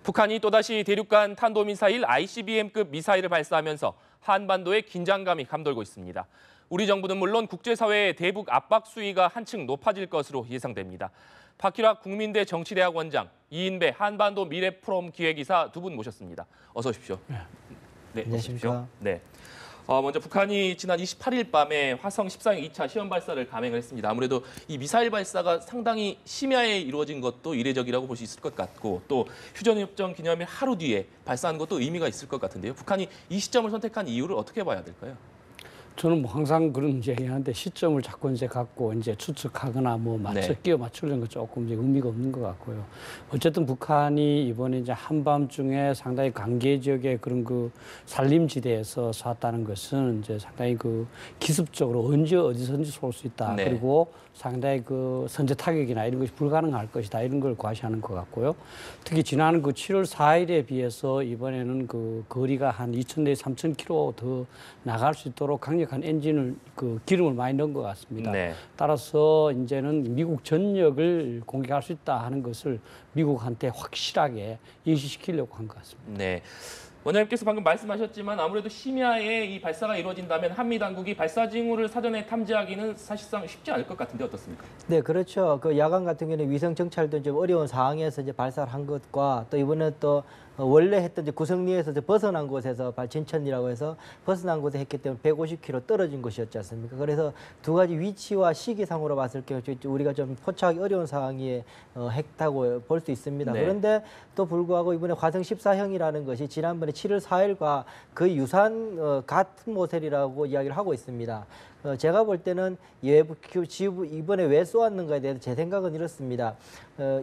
북한이 또다시 대륙간 탄도미사일 ICBM급 미사일을 발사하면서 한반도의 긴장감이 감돌고 있습니다. 우리 정부는 물론 국제사회의 대북 압박 수위가 한층 높아질 것으로 예상됩니다. 박희락 국민대 정치대학원장, 이인배 한반도 미래 포럼 기획이사 두 분 모셨습니다. 어서 오십시오. 네, 안녕하십니까. 네. 먼저 북한이 지난 28일 밤에 화성 14형 2차 시험 발사를 감행을 했습니다. 아무래도 이 미사일 발사가 상당히 심야에 이루어진 것도 이례적이라고 볼 수 있을 것 같고 또 휴전협정 기념일 하루 뒤에 발사한 것도 의미가 있을 것 같은데요. 북한이 이 시점을 선택한 이유를 어떻게 봐야 될까요? 저는 뭐 항상 그런 얘기하는데 시점을 자꾸 이제 갖고 이제 추측하거나 뭐 끼워 맞추려는 거 조금 이제 의미가 없는 것 같고요. 어쨌든 북한이 이번에 이제 한밤중에 상당히 관계 지역의 그런 그 산림지대에서 쐈다는 것은 이제 상당히 그 기습적으로 언제 어디서든지 쏠 수 있다. 네. 그리고 상당히 그 선제 타격이나 이런 것이 불가능할 것이다. 이런 걸 과시하는 것 같고요. 특히 지난 그 7월 4일에 비해서 이번에는 그 거리가 한 2,000에서 3,000km 더 나갈 수 있도록 강력한 엔진을 그 기름을 많이 넣은 것 같습니다. 네. 따라서 이제는 미국 전역을 공격할 수 있다 하는 것을 미국한테 확실하게 인식시키려고 한 것 같습니다. 네. 원장님께서 방금 말씀하셨지만 아무래도 심야에 이 발사가 이루어진다면 한미 당국이 발사 징후를 사전에 탐지하기는 사실상 쉽지 않을 것 같은데 어떻습니까? 네, 그렇죠. 그 야간 같은 경우는 위성 정찰도 좀 어려운 상황에서 이제 발사를 한 것과 또 이번에 또 원래 했던 이제 구성리에서 이제 벗어난 곳에서 진천이라고 해서 벗어난 곳에 했기 때문에 150km 떨어진 곳이었지 않습니까? 그래서 두 가지 위치와 시기상으로 봤을 경우 우리가 좀 포착하기 어려운 상황에 했다고 볼 수 있습니다. 네. 그런데 또 불구하고 이번에 화성 14형이라는 것이 지난번에 7월 4일과 거의 유사한 같은 모델이라고 이야기를 하고 있습니다. 제가 볼 때는 이번에 왜 쏘았는가에 대해서 제 생각은 이렇습니다.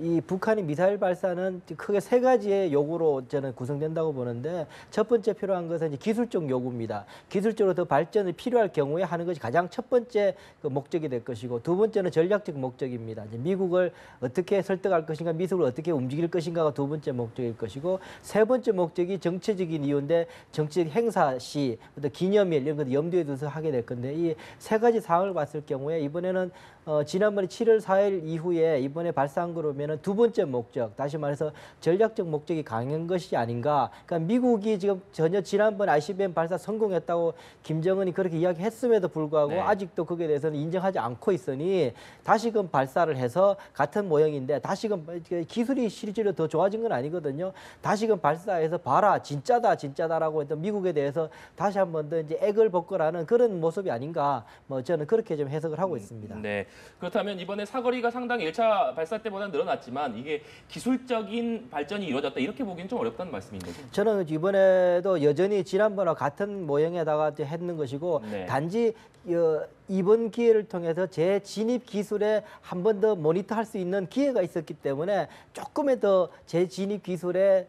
이 북한의 미사일 발사는 크게 세 가지의 요구로 저는 구성된다고 보는데 첫 번째 필요한 것은 이제 기술적 요구입니다. 기술적으로 더 발전이 필요할 경우에 하는 것이 가장 첫 번째 그 목적이 될 것이고 두 번째는 전략적 목적입니다. 이제 미국을 어떻게 설득할 것인가, 미국을 어떻게 움직일 것인가가 두 번째 목적일 것이고 세 번째 목적이 정치적인 이유인데 정치적 행사 시, 어떤 기념일 이런 것을 염두에 두서 하게 될 건데 이 세 가지 사항을 봤을 경우에 이번에는 지난번에 7월 4일 이후에 이번에 발사한 거로면은 두 번째 목적, 다시 말해서 전략적 목적이 강한 것이 아닌가. 그러니까 미국이 지금 전혀 지난번 ICBM 발사 성공했다고 김정은이 그렇게 이야기했음에도 불구하고 네. 아직도 거기에 대해서는 인정하지 않고 있으니 다시금 발사를 해서 같은 모형인데 다시금 기술이 실질로 더 좋아진 건 아니거든요. 다시금 발사해서 봐라, 진짜다라고 했던 미국에 대해서 다시 한 번 더 이제 액을 벗거라는 그런 모습이 아닌가. 뭐 저는 그렇게 좀 해석을 하고 있습니다. 네. 그렇다면 이번에 사거리가 상당히 1차 발사 때보다 늘어났지만 이게 기술적인 발전이 이루어졌다 이렇게 보기는 좀 어렵다는 말씀인 거죠? 저는 이번에도 여전히 지난번과 같은 모형에다가 했는 것이고 네. 단지 이번 기회를 통해서 재진입 기술에 한 번 더 모니터할 수 있는 기회가 있었기 때문에 조금의 더 재진입 기술에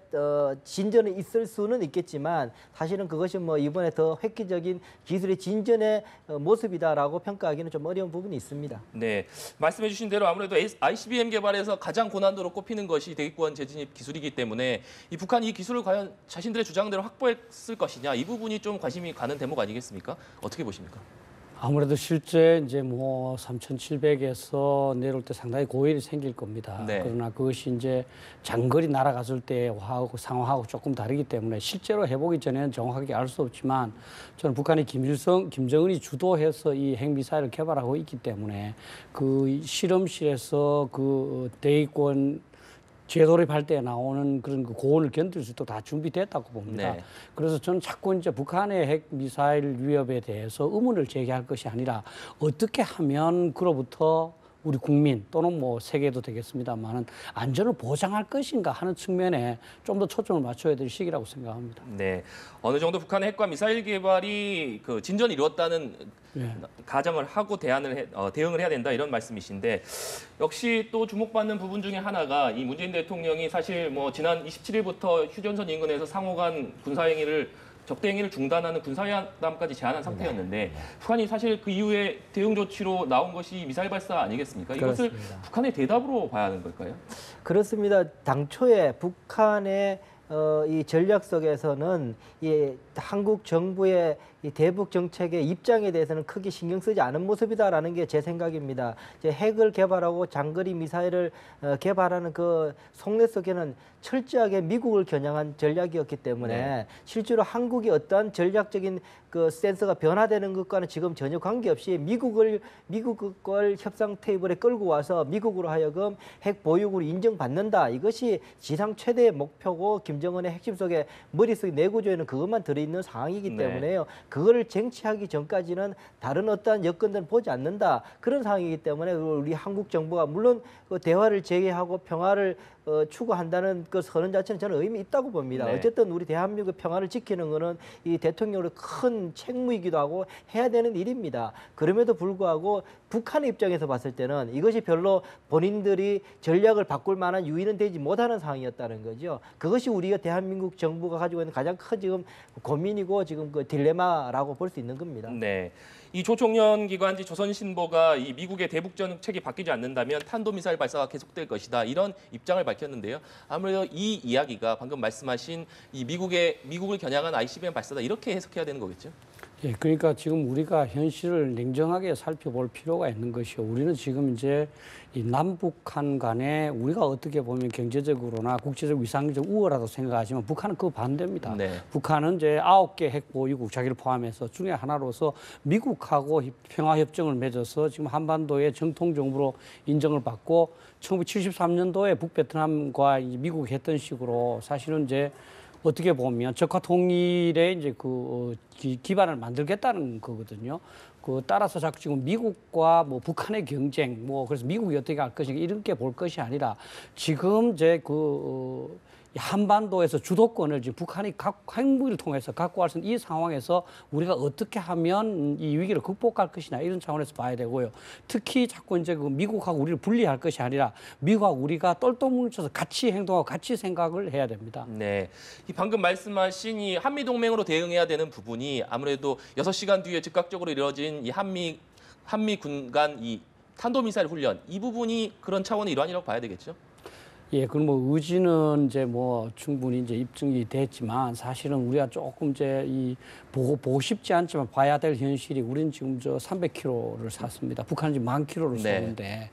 진전이 있을 수는 있겠지만 사실은 그것이 뭐 이번에 더 획기적인 기술의 진전의 모습이다라고 평가하기는 좀 어려운 부분이 있습니다. 네, 말씀해 주신 대로 아무래도 ICBM 개발에서 가장 고난도로 꼽히는 것이 대기권 재진입 기술이기 때문에 이 북한이 이 기술을 과연 자신들의 주장대로 확보했을 것이냐 이 부분이 좀 관심이 가는 대목 아니겠습니까? 어떻게 보십니까? 아무래도 실제 이제 뭐 3,700에서 내려올 때 상당히 고열이 생길 겁니다. 네. 그러나 그것이 이제 장거리 날아갔을 때 상황하고 조금 다르기 때문에 실제로 해보기 전에는 정확하게 알 수 없지만 저는 북한이 김정은이 주도해서 이 핵미사일을 개발하고 있기 때문에 그 실험실에서 그 대기권 재도입할 때 나오는 그런 그 고온을 견딜 수 있도록 다 준비됐다고 봅니다. 네. 그래서 저는 자꾸 이제 북한의 핵 미사일 위협에 대해서 의문을 제기할 것이 아니라 어떻게 하면 그로부터 우리 국민 또는 뭐 세계도 되겠습니다만은 안전을 보장할 것인가 하는 측면에 좀 더 초점을 맞춰야 될 시기라고 생각합니다. 네, 어느 정도 북한의 핵과 미사일 개발이 그 진전이 이루었다는 가정을 하고 대응을 해야 된다 이런 말씀이신데 역시 또 주목받는 부분 중에 하나가 이 문재인 대통령이 사실 뭐 지난 27일부터 휴전선 인근에서 상호간 군사행위를 적대 행위를 중단하는 군사회담까지 제안한 상태였는데 북한이 사실 그 이후에 대응 조치로 나온 것이 미사일 발사 아니겠습니까? 이것을 그렇습니다. 북한의 대답으로 봐야 하는 걸까요? 그렇습니다. 당초에 북한의 이 전략 속에서는 이 한국 정부의 이 대북 정책의 입장에 대해서는 크게 신경 쓰지 않은 모습이다라는 게 제 생각입니다. 이제 핵을 개발하고 장거리 미사일을 개발하는 그 속내 속에는 철저하게 미국을 겨냥한 전략이었기 때문에 네. 실제로 한국이 어떠한 전략적인 그 센서가 변화되는 것과는 지금 전혀 관계없이 미국 걸 협상 테이블에 끌고 와서 미국으로 하여금 핵 보유국을 인정받는다. 이것이 지상 최대의 목표고 김정은의 핵심 속에 머릿속에 내구조에는 그것만 들어있는 상황이기 네. 때문에요. 그거를 쟁취하기 전까지는 다른 어떠한 여건들은 보지 않는다. 그런 상황이기 때문에 우리 한국 정부가 물론 그 대화를 재개하고 평화를 추구한다는 그 선언 자체는 저는 의미 있다고 봅니다. 네. 어쨌든 우리 대한민국의 평화를 지키는 것은 이 대통령의 큰 책무이기도 하고 해야 되는 일입니다. 그럼에도 불구하고 북한의 입장에서 봤을 때는 이것이 별로 본인들이 전략을 바꿀 만한 유인은 되지 못하는 상황이었다는 거죠. 그것이 우리가 대한민국 정부가 가지고 있는 가장 큰 지금 고민이고 지금 그 딜레마라고 볼 수 있는 겁니다. 네. 이 조총련 기관지 조선신보가 이 미국의 대북 정책이 바뀌지 않는다면 탄도미사일 발사가 계속될 것이다. 이런 입장을 밝혔는데요. 아무래도 이 이야기가 방금 말씀하신 이 미국을 겨냥한 ICBM 발사다. 이렇게 해석해야 되는 거겠죠? 예, 그러니까 지금 우리가 현실을 냉정하게 살펴볼 필요가 있는 것이요. 우리는 지금 이제 이 남북한 간에 우리가 어떻게 보면 경제적으로나 국제적 위상적 우월하다고 생각하지만 북한은 그 반대입니다. 네. 북한은 이제 9개 핵 보유국 자기를 포함해서 중에 하나로서 미국하고 평화협정을 맺어서 지금 한반도의 정통정부로 인정을 받고 1973년도에 북베트남과 미국이 했던 식으로 사실은 이제 어떻게 보면 적화 통일의 이제 그 기반을 만들겠다는 거거든요. 그 따라서 자꾸 지금 미국과 뭐 북한의 경쟁, 뭐 그래서 미국이 어떻게 할 것인가 이렇게 볼 것이 아니라 지금 이제 이 한반도에서 주도권을 지금 북한이 핵무기를 통해서 갖고 갈 수 있는 이 상황에서 우리가 어떻게 하면 이 위기를 극복할 것이냐 이런 차원에서 봐야 되고요. 특히 자꾸 이제 그 미국하고 우리를 분리할 것이 아니라 미국하고 우리가 똘똘 뭉쳐서 같이 행동하고 같이 생각을 해야 됩니다. 네. 이 방금 말씀하신 이 한미 동맹으로 대응해야 되는 부분이 아무래도 6시간 뒤에 즉각적으로 이루어진 이 한미 군 간 이 탄도미사일 훈련 이 부분이 그런 차원의 일환이라고 봐야 되겠죠? 예, 그럼 뭐 의지는 이제 뭐 충분히 이제 입증이 됐지만 사실은 우리가 조금 이제 이 보고 싶지 않지만 봐야 될 현실이 우리는 지금 저 300km를 샀습니다. 북한은 지금 10,000km를 네. 쏘는데.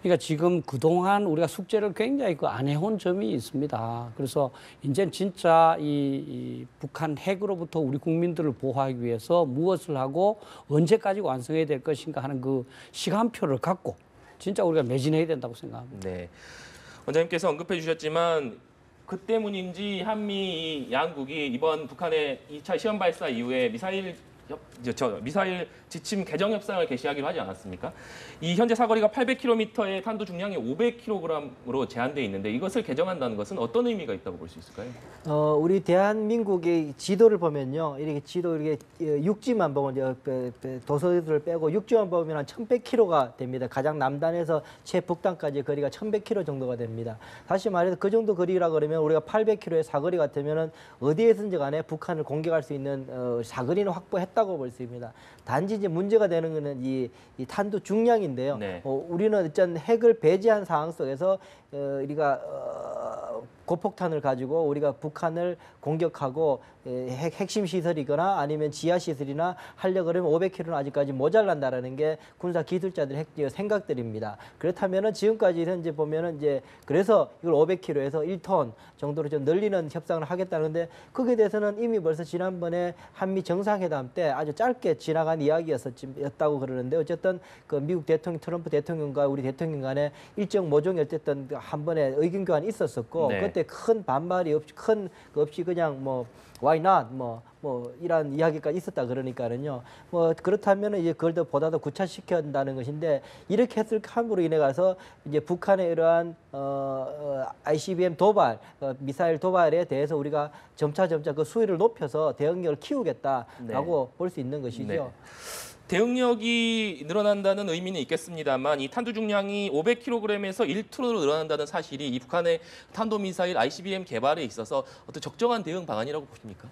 그러니까 지금 그동안 우리가 숙제를 굉장히 안 해온 점이 있습니다. 그래서 이제 진짜 이 북한 핵으로부터 우리 국민들을 보호하기 위해서 무엇을 하고 언제까지 완성해야 될 것인가 하는 그 시간표를 갖고 진짜 우리가 매진해야 된다고 생각합니다. 네. 원장님께서 언급해 주셨지만 그 때문인지 한미 양국이 이번 북한의 2차 시험 발사 이후에 미사일 지침 개정 협상을 개시하기로 하지 않았습니까? 이 현재 사거리가 800km에 탄도 중량이 500kg으로 제한돼 있는데 이것을 개정한다는 것은 어떤 의미가 있다고 볼 수 있을까요? 우리 대한민국의 지도를 보면요, 이렇게 지도 이렇게 육지만 보면 도서들을 빼고 육지만 보면 한 1,100km가 됩니다. 가장 남단에서 최북단까지 거리가 1,100km 정도가 됩니다. 다시 말해서 그 정도 거리라 그러면 우리가 800km의 사거리 같으면은 어디에든지 간에 북한을 공격할 수 있는 사거리는 확보했다고 볼 수 있습니다. 단지 이제 문제가 되는 것은 이 탄두 중량인데요. 네. 우리는 일단 핵을 배제한 상황 속에서 우리가 고폭탄을 가지고 우리가 북한을 공격하고 핵심 시설이거나 아니면 지하 시설이나 하려고 그러면 500km는 아직까지 모자란다라는 게 군사 기술자들의 생각들입니다. 그렇다면은 지금까지 현재 보면은 이제 그래서 이걸 500km에서 1톤 정도로 좀 늘리는 협상을 하겠다는데 거기에 대해서는 이미 벌써 지난번에 한미 정상회담 때 아주 짧게 지나간 이야기였다고 그러는데 어쨌든 그 미국 대통령 트럼프 대통령과 우리 대통령 간에 일정 모종이 어쨌든 한 번에 의견 교환이 있었었고 네. 그때 큰 반발이 없이 그냥 뭐 why not 뭐 이런 이야기가 있었다 그러니까는요. 뭐 그렇다면 이제 그걸 더 보다 더 구체시켜야 한다는 것인데 이렇게 했을 함으로 인해 가서 이제 북한의 이러한 ICBM 도발, 미사일 도발에 대해서 우리가 점차 그 수위를 높여서 대응력을 키우겠다라고 볼 수 있는 것이죠. 네. 대응력이 늘어난다는 의미는 있겠습니다만 이 탄두 중량이 500kg에서 1톤으로 늘어난다는 사실이 이 북한의 탄도미사일 ICBM 개발에 있어서 어떤 적정한 대응 방안이라고 보십니까?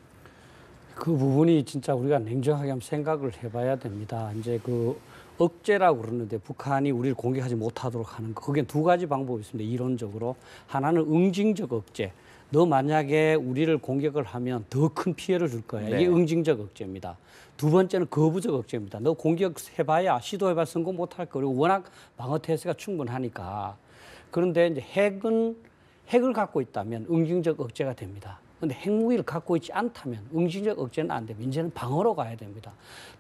그 부분이 진짜 우리가 냉정하게 한번 생각을 해봐야 됩니다. 이제 그 억제라고 그러는데 북한이 우리를 공격하지 못하도록 하는 거. 그게 두 가지 방법이 있습니다. 이론적으로. 하나는 응징적 억제. 너 만약에 우리를 공격을 하면 더 큰 피해를 줄 거야. 네. 이게 응징적 억제입니다. 두 번째는 거부적 억제입니다. 너 공격해봐야 시도해봐 성공 못할 거. 그리고 워낙 방어 태세가 충분하니까. 그런데 이제 핵을 갖고 있다면 응징적 억제가 됩니다. 근데 핵무기를 갖고 있지 않다면 응징적 억제는 안 됩니다. 이제는 방어로 가야 됩니다.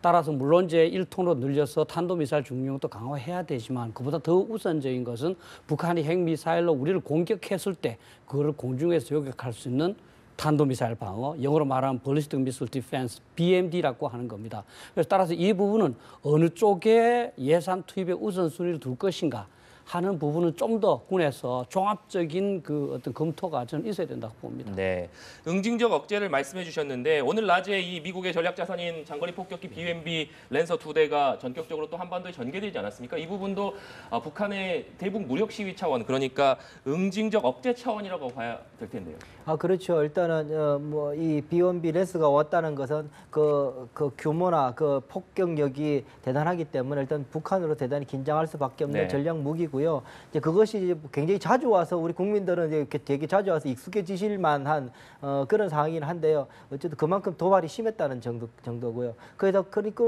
따라서 물론 이제 1톤으로 늘려서 탄도미사일 중용도 강화해야 되지만 그보다 더 우선적인 것은 북한이 핵미사일로 우리를 공격했을 때 그거를 공중에서 요격할 수 있는 탄도미사일 방어, 영어로 말하면 Ballistic Missile Defense, BMD라고 하는 겁니다. 그래서 따라서 이 부분은 어느 쪽에 예산 투입의 우선순위를 둘 것인가 하는 부분은 좀 더 군에서 종합적인 그 어떤 검토가 저는 있어야 된다고 봅니다. 네, 응징적 억제를 말씀해 주셨는데 오늘 낮에 이 미국의 전략 자산인 장거리 폭격기 BMB 랜서 2대가 전격적으로 또 한반도에 전개되지 않았습니까? 이 부분도 북한의 대북 무력 시위 차원, 그러니까 응징적 억제 차원이라고 봐야 될 텐데요. 그렇죠. 일단은 뭐 이 BMB 랜스가 왔다는 것은 그 규모나 그 폭격력이 대단하기 때문에 일단 북한으로 대단히 긴장할 수밖에 없는 네. 전략 무기고요. 이제 그것이 이제 굉장히 자주 와서 우리 국민들은 이제 이렇게 되게 자주 와서 익숙해지실 만한 그런 상황이긴 한데요. 어쨌든 그만큼 도발이 심했다는 정도고요. 그래서 그러니까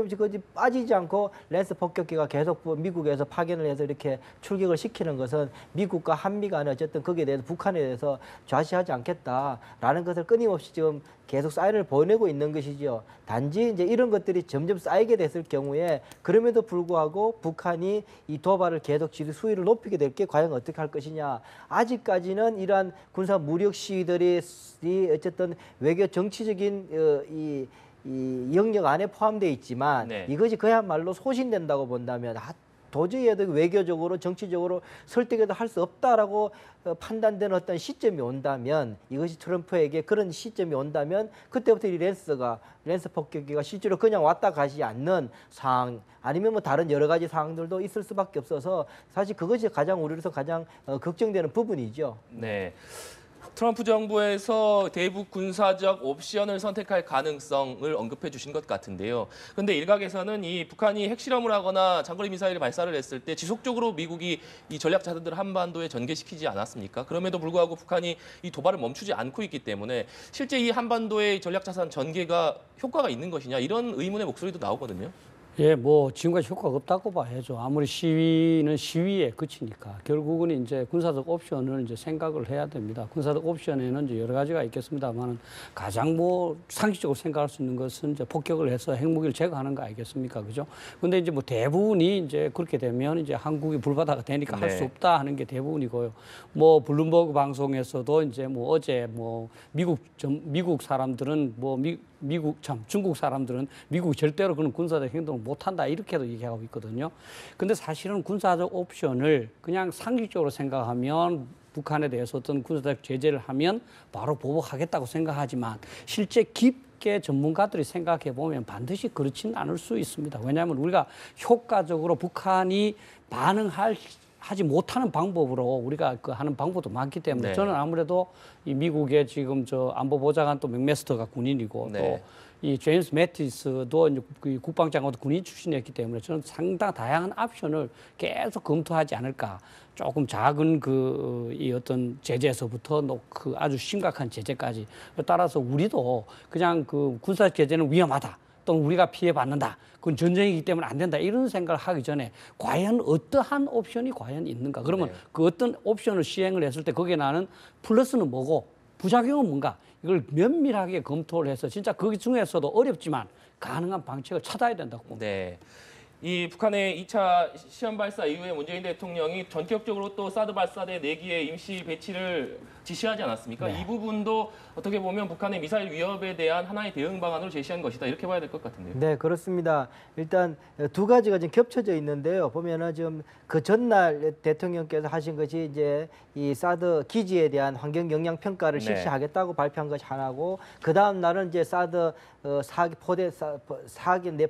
빠지지 않고 랜스 폭격기가 계속 미국에서 파견을 해서 이렇게 출격을 시키는 것은 미국과 한미 간에 어쨌든 거기에 대해서 북한에 대해서 좌시하지 않겠다라는 것을 끊임없이 지금 계속 사인을 보내고 있는 것이죠. 단지 이제 이런 것들이 점점 쌓이게 됐을 경우에 그럼에도 불구하고 북한이 이 도발을 계속 수위를 높이게 될 게 과연 어떻게 할 것이냐. 아직까지는 이러한 군사 무력 시위들이 어쨌든 외교 정치적인 이 영역 안에 포함되어 있지만 네. 이것이 그야말로 소신된다고 본다면 도저히 외교적으로 정치적으로 설득해도 할 수 없다라고 판단되는 어떤 시점이 온다면 이것이 트럼프에게 그런 시점이 온다면 그때부터 이 랜스 폭격기가 실제로 그냥 왔다 가지 않는 상황 아니면 뭐 다른 여러 가지 상황들도 있을 수밖에 없어서 사실 그것이 가장 우리로서 가장 걱정되는 부분이죠. 네. 트럼프 정부에서 대북 군사적 옵션을 선택할 가능성을 언급해 주신 것 같은데요. 그런데 일각에서는 이 북한이 핵실험을 하거나 장거리 미사일을 발사를 했을 때 지속적으로 미국이 이 전략 자산들을 한반도에 전개시키지 않았습니까? 그럼에도 불구하고 북한이 이 도발을 멈추지 않고 있기 때문에 실제 이 한반도의 전략 자산 전개가 효과가 있는 것이냐 이런 의문의 목소리도 나오거든요. 예, 뭐 지금까지 효과가 없다고 봐야죠. 아무리 시위는 시위에 그치니까 결국은 이제 군사적 옵션을 이제 생각을 해야 됩니다. 군사적 옵션에는 이제 여러 가지가 있겠습니다만 가장 뭐 상식적으로 생각할 수 있는 것은 이제 폭격을 해서 핵무기를 제거하는 거 아니겠습니까, 그죠? 근데 이제 뭐 대부분이 이제 그렇게 되면 이제 한국이 불바다가 되니까 할 수 없다 하는 게 대부분이고요. 뭐 블룸버그 방송에서도 이제 뭐 어제 뭐 미국 사람들은 뭐 중국 사람들은 미국 절대로 그런 군사적 행동을 못한다 이렇게도 얘기하고 있거든요. 근데 사실은 군사적 옵션을 그냥 상식적으로 생각하면 북한에 대해서 어떤 군사적 제재를 하면 바로 보복하겠다고 생각하지만 실제 깊게 전문가들이 생각해 보면 반드시 그렇지는 않을 수 있습니다. 왜냐하면 우리가 효과적으로 북한이 하지 못하는 방법으로 우리가 하는 방법도 많기 때문에 네. 저는 아무래도 이 미국의 지금 안보보좌관 또 맥메스터가 군인이고 네. 또 이 제임스 매티스도 이제 국방장관도 군인 출신이었기 때문에 저는 상당 다양한 옵션을 계속 검토하지 않을까. 조금 작은 이 어떤 제재에서부터 그 아주 심각한 제재까지. 따라서 우리도 그냥 그 군사 제재는 위험하다. 또는 우리가 피해받는다. 그건 전쟁이기 때문에 안 된다. 이런 생각을 하기 전에 과연 어떠한 옵션이 과연 있는가. 그러면 네. 그 어떤 옵션을 시행을 했을 때 거기에 나는 플러스는 뭐고 부작용은 뭔가. 이걸 면밀하게 검토를 해서 진짜 그 중에서도 어렵지만 가능한 방책을 찾아야 된다고 봅니다. 네. 이 북한의 2차 시험 발사 이후에 문재인 대통령이 전격적으로 또 사드 발사대 4기의 임시 배치를 지시하지 않았습니까? 네. 이 부분도 어떻게 보면 북한의 미사일 위협에 대한 하나의 대응 방안으로 제시한 것이다. 이렇게 봐야 될 것 같은데요. 네, 그렇습니다. 일단 두 가지가 지금 겹쳐져 있는데요. 보면은 지금 그 전날 대통령께서 하신 것이 이제 이 사드 기지에 대한 환경 영향 평가를 네. 실시하겠다고 발표한 것이 하나고, 그 다음 날은 이제 사드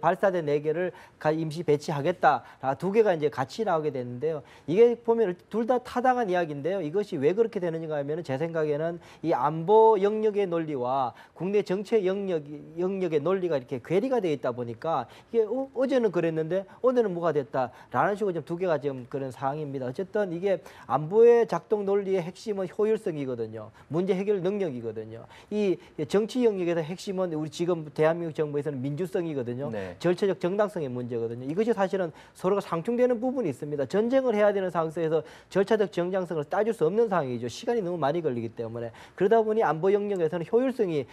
발사대 4개를 임시 반드시 배치하겠다. 두 개가 이제 같이 나오게 됐는데요. 이게 보면 둘 다 타당한 이야기인데요. 이것이 왜 그렇게 되는가 하면 제 생각에는 이 안보 영역의 논리와 국내 정책 영역의 논리가 이렇게 괴리가 되어 있다 보니까 이게 어제는 그랬는데 오늘은 뭐가 됐다라는 식으로 좀 두 개가 지금 그런 상황입니다. 어쨌든 이게 안보의 작동 논리의 핵심은 효율성이거든요. 문제 해결 능력이거든요. 이 정치 영역에서 핵심은 우리 지금 대한민국 정부에서는 민주성이거든요. 네. 절차적 정당성의 문제거든요. 이것이 사실은 서로가 상충되는 부분이 있습니다. 전쟁을 해야 되는 상황에서 절차적 정당성을 따질 수 없는 상황이죠. 시간이 너무 많이 걸리기 때문에. 그러다 보니 안보 영역에서는 효율성이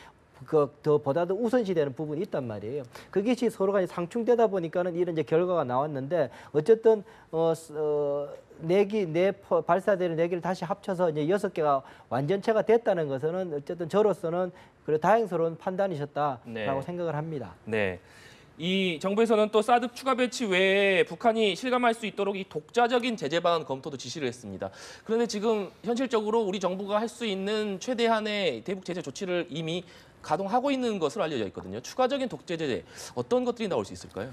보다도 우선시되는 부분이 있단 말이에요. 그것이 서로가 상충되다 보니까는 이런 이제 결과가 나왔는데 어쨌든 발사되는 4기를 다시 합쳐서 이제 6개가 완전체가 됐다는 것은 어쨌든 저로서는 그래 다행스러운 판단이셨다라고 네. 생각을 합니다. 네. 이 정부에서는 또 사드 추가 배치 외에 북한이 실감할 수 있도록 이 독자적인 제재 방안 검토도 지시를 했습니다. 그런데 지금 현실적으로 우리 정부가 할 수 있는 최대한의 대북 제재 조치를 이미 가동하고 있는 것으로 알려져 있거든요. 추가적인 독재 제재 어떤 것들이 나올 수 있을까요?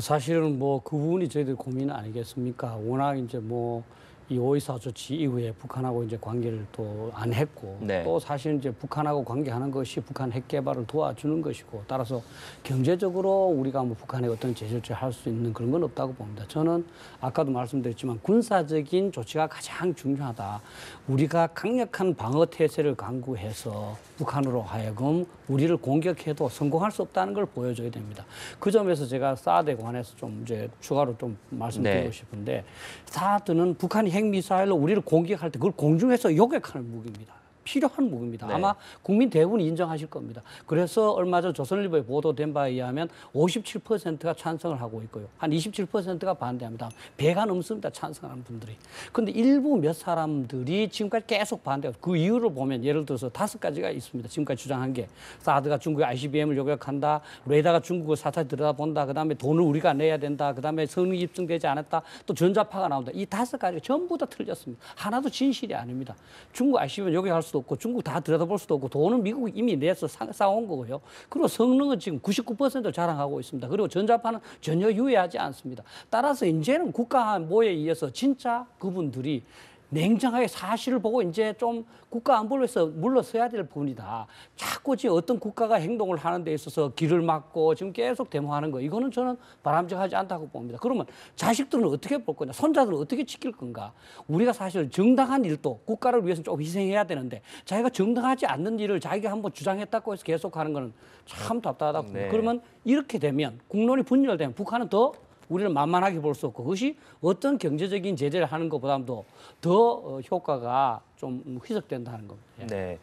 사실은 뭐 그 부분이 저희들 고민 아니겠습니까? 워낙 이제 뭐 이 5.24 조치 이후에 북한하고 이제 관계를 또 안 했고 네. 또 사실 이제 북한하고 관계하는 것이 북한 핵 개발을 도와주는 것이고 따라서 경제적으로 우리가 뭐 북한에 어떤 제재를 할 수 있는 그런 건 없다고 봅니다. 저는 아까도 말씀드렸지만 군사적인 조치가 가장 중요하다. 우리가 강력한 방어 태세를 강구해서 북한으로 하여금 우리를 공격해도 성공할 수 없다는 걸 보여줘야 됩니다. 그 점에서 제가 사드에 관해서 좀 이제 추가로 좀 말씀드리고 네. 싶은데 사드는 북한이 핵미사일로 우리를 공격할 때 그걸 공중에서 요격하는 무기입니다. 필요한 무기입니다. 네. 아마 국민 대부분이 인정하실 겁니다. 그래서 얼마 전 조선일보에 보도된 바에 의하면 57%가 찬성을 하고 있고요. 한 27%가 반대합니다. 배가 넘습니다. 찬성하는 분들이. 그런데 일부 몇 사람들이 지금까지 계속 반대하고 그 이유를 보면 예를 들어서 5가지가 있습니다. 지금까지 주장한 게 사드가 중국의 ICBM을 요격한다. 레이더가 중국을 사타에 들여다본다. 그다음에 돈을 우리가 내야 된다. 그다음에 성능이 입증되지 않았다. 또 전자파가 나온다. 이 5가지가 전부 다 틀렸습니다. 하나도 진실이 아닙니다. 중국 ICBM 요격할 수도 없고 중국 다 들여다볼 수도 없고 돈은 미국이 이미 내서 쌓아온 거고요. 그리고 성능은 지금 99% 자랑하고 있습니다. 그리고 전자파는 전혀 유해하지 않습니다. 따라서 이제는 국가 안보에 의해서 진짜 그분들이 냉정하게 사실을 보고 이제 좀 국가 안보를 위해서 물러서야 될 부분이다. 자꾸 지금 어떤 국가가 행동을 하는 데 있어서 길을 막고 지금 계속 데모하는 거 이거는 저는 바람직하지 않다고 봅니다. 그러면 자식들은 어떻게 볼 거냐? 손자들은 어떻게 지킬 건가? 우리가 사실 정당한 일도 국가를 위해서 좀 희생해야 되는데 자기가 정당하지 않는 일을 자기가 한번 주장했다고 해서 계속하는 거는 참 답답하다고 봅니다. 네. 그러면 이렇게 되면 국론이 분열되면 북한은 더 우리를 만만하게 볼 수 없고 그것이 어떤 경제적인 제재를 하는 것보다도 더 효과가 좀 희석된다는 겁니다. 예. 네.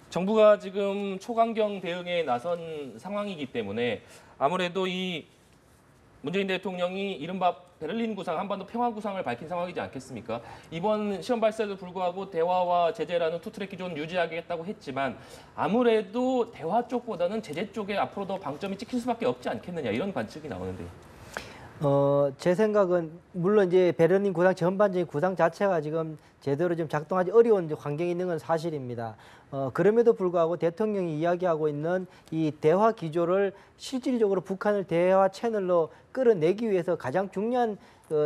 정부가 지금 초강경 대응에 나선 상황이기 때문에 아무래도 이 문재인 대통령이 이른바 베를린 구상, 한반도 평화 구상을 밝힌 상황이지 않겠습니까? 이번 시험 발사에도 불구하고 대화와 제재라는 투트랙 기조는 유지하겠다고 했지만 아무래도 대화 쪽보다는 제재 쪽에 앞으로 더 방점이 찍힐 수밖에 없지 않겠느냐 이런 관측이 나오는데요. 제 생각은 물론 이제 베를린 구상 전반적인 구상 자체가 지금 제대로 좀 작동하기 어려운 환경이 있는 건 사실입니다. 그럼에도 불구하고 대통령이 이야기하고 있는 이 대화 기조를 실질적으로 북한을 대화 채널로 끌어내기 위해서 가장 중요한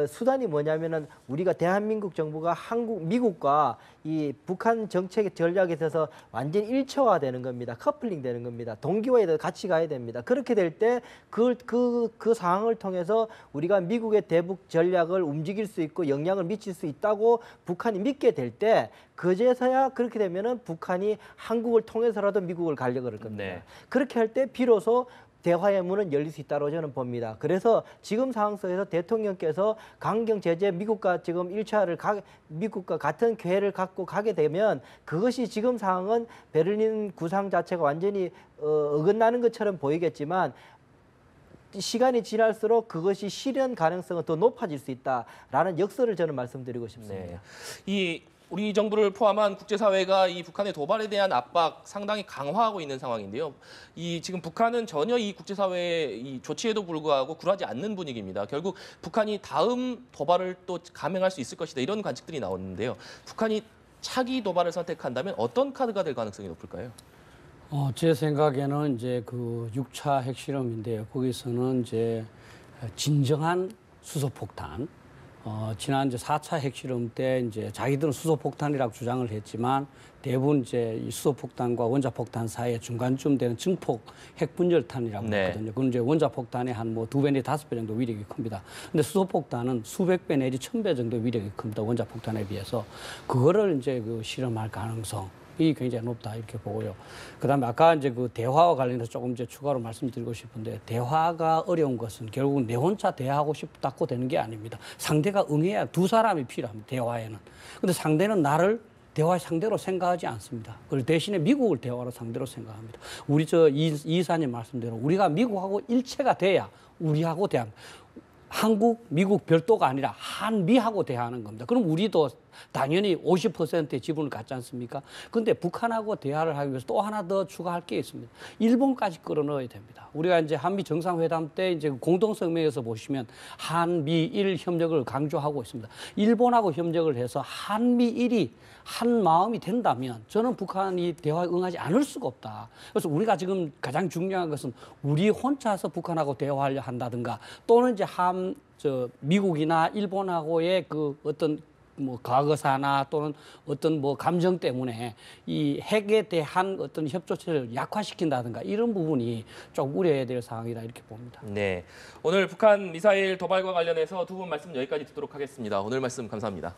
수단이 뭐냐면은 우리가 대한민국 정부가 미국과 이 북한 정책 전략에 있어서 완전 일처화되는 겁니다. 커플링 되는 겁니다. 동기화에 같이 가야 됩니다. 그렇게 될 때 그 상황을 통해서 우리가 미국의 대북 전략을 움직일 수 있고 영향을 미칠 수 있다고 북한이 믿게 될 때 그제서야 그렇게 되면은 북한이 한국을 통해서라도 미국을 가려고 그럴 겁니다. 네. 그렇게 할 때 비로소 대화의 문은 열릴 수 있다고 저는 봅니다. 그래서 지금 상황 속에서 대통령께서 강경 제재 미국과 지금 미국과 같은 계획을 갖고 가게 되면 그것이 지금 상황은 베를린 구상 자체가 완전히 어긋나는 것처럼 보이겠지만 시간이 지날수록 그것이 실현 가능성은 더 높아질 수 있다라는 역설을 저는 말씀드리고 싶습니다. 네. 우리 정부를 포함한 국제사회가 이 북한의 도발에 대한 압박 상당히 강화하고 있는 상황인데요. 지금 북한은 전혀 이 국제사회의 이 조치에도 불구하고 굴하지 않는 분위기입니다. 결국 북한이 다음 도발을 또 감행할 수 있을 것이다 이런 관측들이 나오는데요. 북한이 차기 도발을 선택한다면 어떤 카드가 될 가능성이 높을까요? 제 생각에는 이제 그 6차 핵실험인데요. 거기서는 이제 진정한 수소폭탄. 지난 이제 4차 핵실험 때 이제 자기들은 수소폭탄이라고 주장을 했지만 대부분 이제 이 수소폭탄과 원자폭탄 사이에 중간쯤 되는 증폭 핵분열탄이라고 네. 하거든요. 그건 이제 원자폭탄의 한 뭐 2배 내지 5배 정도 위력이 큽니다. 근데 수소폭탄은 수백 배 내지 1000배 정도 위력이 큽니다. 원자폭탄에 비해서. 그거를 이제 그 실험할 가능성. 이 굉장히 높다 이렇게 보고요. 그다음에 아까 이제 그 대화와 관련해서 조금 이제 추가로 말씀드리고 싶은데 대화가 어려운 것은 결국은 내 혼자 대화하고 싶다고 되는 게 아닙니다. 상대가 응해야 두 사람이 필요합니다. 대화에는. 근데 상대는 나를 대화의 상대로 생각하지 않습니다. 그걸 대신에 미국을 대화로 상대로 생각합니다. 우리 이 이사님 말씀대로 우리가 미국하고 일체가 돼야 우리하고 대합니다. 한국, 미국 별도가 아니라 한미하고 대화하는 겁니다. 그럼 우리도 당연히 50%의 지분을 갖지 않습니까? 그런데 북한하고 대화를 하기 위해서 또 하나 더 추가할 게 있습니다. 일본까지 끌어넣어야 됩니다. 우리가 이제 한미 정상회담 때 이제 공동성명에서 보시면 한미일 협력을 강조하고 있습니다. 일본하고 협력을 해서 한미일이 한 마음이 된다면 저는 북한이 대화에 응하지 않을 수가 없다. 그래서 우리가 지금 가장 중요한 것은 우리 혼자서 북한하고 대화하려 한다든가 또는 이제 미국이나 일본하고의 그 어떤 뭐 과거사나 또는 어떤 뭐 감정 때문에 이 핵에 대한 어떤 협조체를 약화시킨다든가 이런 부분이 좀 우려해야 될 상황이다 이렇게 봅니다. 네, 오늘 북한 미사일 도발과 관련해서 두 분 말씀 여기까지 듣도록 하겠습니다. 오늘 말씀 감사합니다.